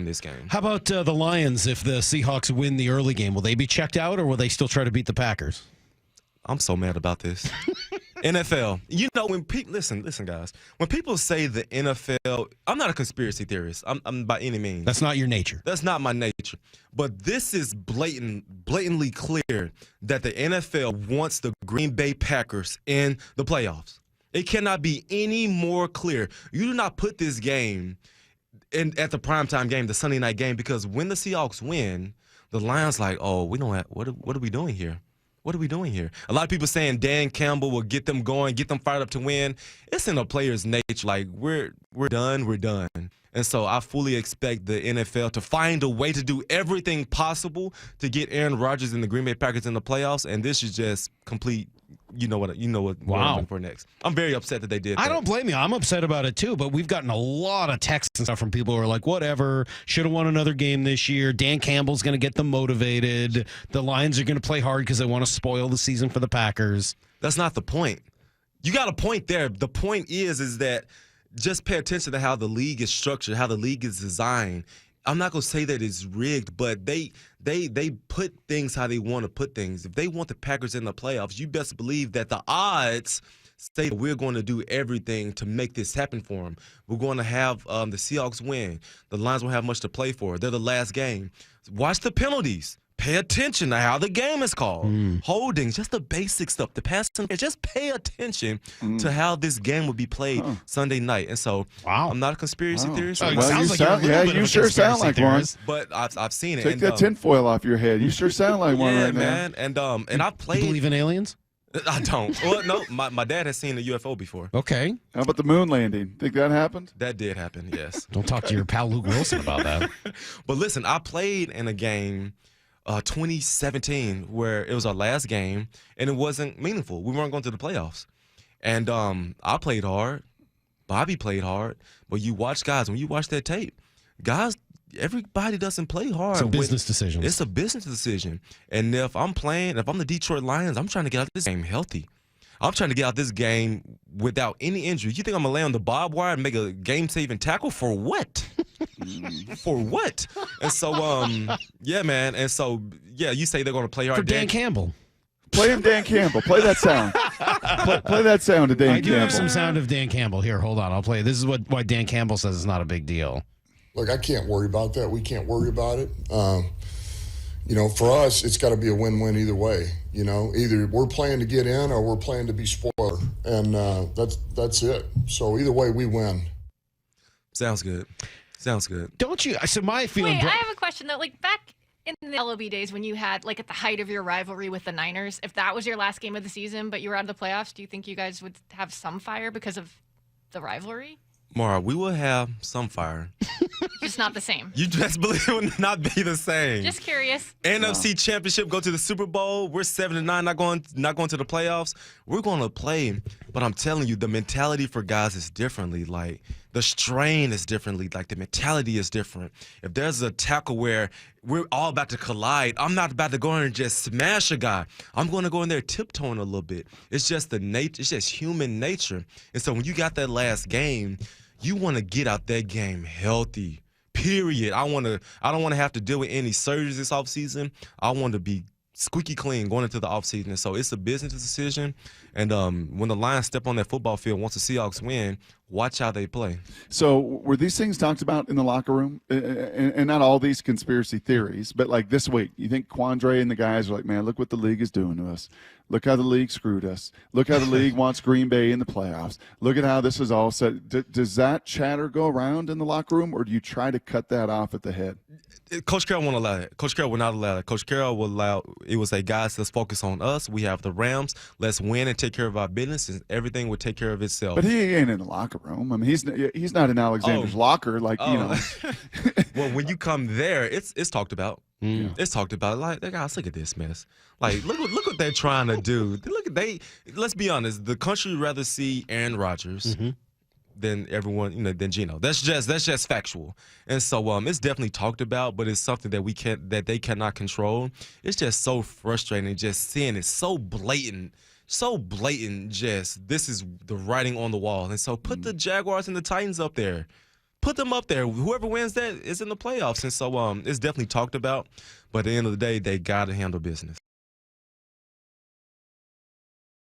win this game. How about the Lions if the Seahawks win the early game? Will they be checked out, or will they still try to beat the Packers? I'm so mad about this. NFL. You know, when people listen, guys. When people say the NFL, I'm not a conspiracy theorist. I'm by any means. That's not your nature. That's not my nature. But this is blatantly clear that the NFL wants the Green Bay Packers in the playoffs. It cannot be any more clear. You do not put this game at the primetime game, the Sunday night game, because when the Seahawks win, the Lions like, oh, we don't have, what are we doing here? What are we doing here? A lot of people saying Dan Campbell will get them going, get them fired up to win. It's in a player's nature. Like, we're done. And so I fully expect the NFL to find a way to do everything possible to get Aaron Rodgers and the Green Bay Packers in the playoffs. And this is just complete. You know what Wow. I'm looking for next. I'm very upset that they did that. I don't blame you. I'm upset about it too, but we've gotten a lot of texts and stuff from people who are like, whatever, should have won another game this year. Dan Campbell's going to get them motivated. The Lions are going to play hard because they want to spoil the season for the Packers. That's not the point. You got a point there. The point is that just pay attention to how the league is structured, how the league is designed. I'm not going to say that it's rigged, but they put things how they want to put things. If they want the Packers in the playoffs, you best believe that the odds say that we're going to do everything to make this happen for them. We're going to have the Seahawks win. The Lions won't have much to play for. They're the last game. Watch the penalties. Pay attention to how the game is called. Holdings, just the basic stuff. The passing, just pay attention to how this game will be played Sunday night. And so, I'm not a conspiracy theorist. It sounds like you're a little bit of a sure sound like theorist. But I've seen it. Take that tinfoil off your head. You sure sound like one right man. now. And I played. You believe in aliens? I don't. Well, no, my dad has seen a UFO before. Okay. How about the moon landing? Think that happened? That did happen, yes. Don't talk to your pal Luke Wilson about that. But listen, I played in a game 2017 where it was our last game and it wasn't meaningful. We weren't going to the playoffs. And I played hard. Bobby played hard. But you watch guys, when you watch that tape, guys, everybody doesn't play hard. It's a business decision. It's a business decision. And if I'm the Detroit Lions, I'm trying to get out of this game healthy. I'm trying to get out this game without any injury. You think I'm going to lay on the barbed wire and make a game-saving tackle? For what? For what? And so, yeah, man. And so, yeah, you say they're going to play hard. For Dan Campbell. Play him Dan Campbell. Play that sound. Play that sound to Dan Campbell. I do have some sound of Dan Campbell. Here, hold on. I'll play it. This is why Dan Campbell says it's not a big deal. Look, I can't worry about that. We can't worry about it. For us, it's got to be a win-win either way. Either we're playing to get in or we're playing to be spoiler, and that's it. So either way, we win. Sounds good. Don't you? So my feeling. Wait, I have a question though. Like back in the LOB days when you had at the height of your rivalry with the Niners, if that was your last game of the season, but you were out of the playoffs, do you think you guys would have some fire because of the rivalry? Mara, we will have some fire. Just not the same. You just believe it would not be the same. Just curious. NFC Championship, go to the Super Bowl. We're 7-9, not going to the playoffs. We're going to play, but I'm telling you, the mentality for guys is differently. Like the strain is differently. Like the mentality is different. If there's a tackle where we're all about to collide, I'm not about to go in and just smash a guy. I'm going to go in there tiptoeing a little bit. It's just the nature. It's just human nature. And so when you got that last game, you want to get out that game healthy. Period. I don't want to have to deal with any surgeries this offseason. I want to be squeaky clean going into the offseason. And so it's a business decision. And when the Lions step on that football field, once the Seahawks win, watch how they play. So were these things talked about in the locker room? And not all these conspiracy theories, but like this week, you think Quandre and the guys are like, man, look what the league is doing to us. Look how the league screwed us. Look how the league wants Green Bay in the playoffs. Look at how this is all set. Does that chatter go around in the locker room, or do you try to cut that off at the head? Coach Carroll won't allow that. Coach Carroll will not allow that. Coach Carroll will say, guys, let's focus on us. We have the Rams. Let's win and take care of our business, and everything will take care of itself. But he ain't in the locker room. I mean, he's not in Alexander's locker, Well, when you come there, it's talked about. Mm. It's talked about. Like, guys, look at this mess. Like, look what they're trying to do. Let's be honest. The country would rather see Aaron Rodgers than everyone, than Geno. That's just factual. And so it's definitely talked about, but it's something that they cannot control. It's just so frustrating just seeing it so blatant. Just this is the writing on the wall. And so put the Jaguars and the Titans up there. put them up there. Whoever wins that is in the playoffs. And so it's definitely talked about. But at the end of the day, they got to handle business.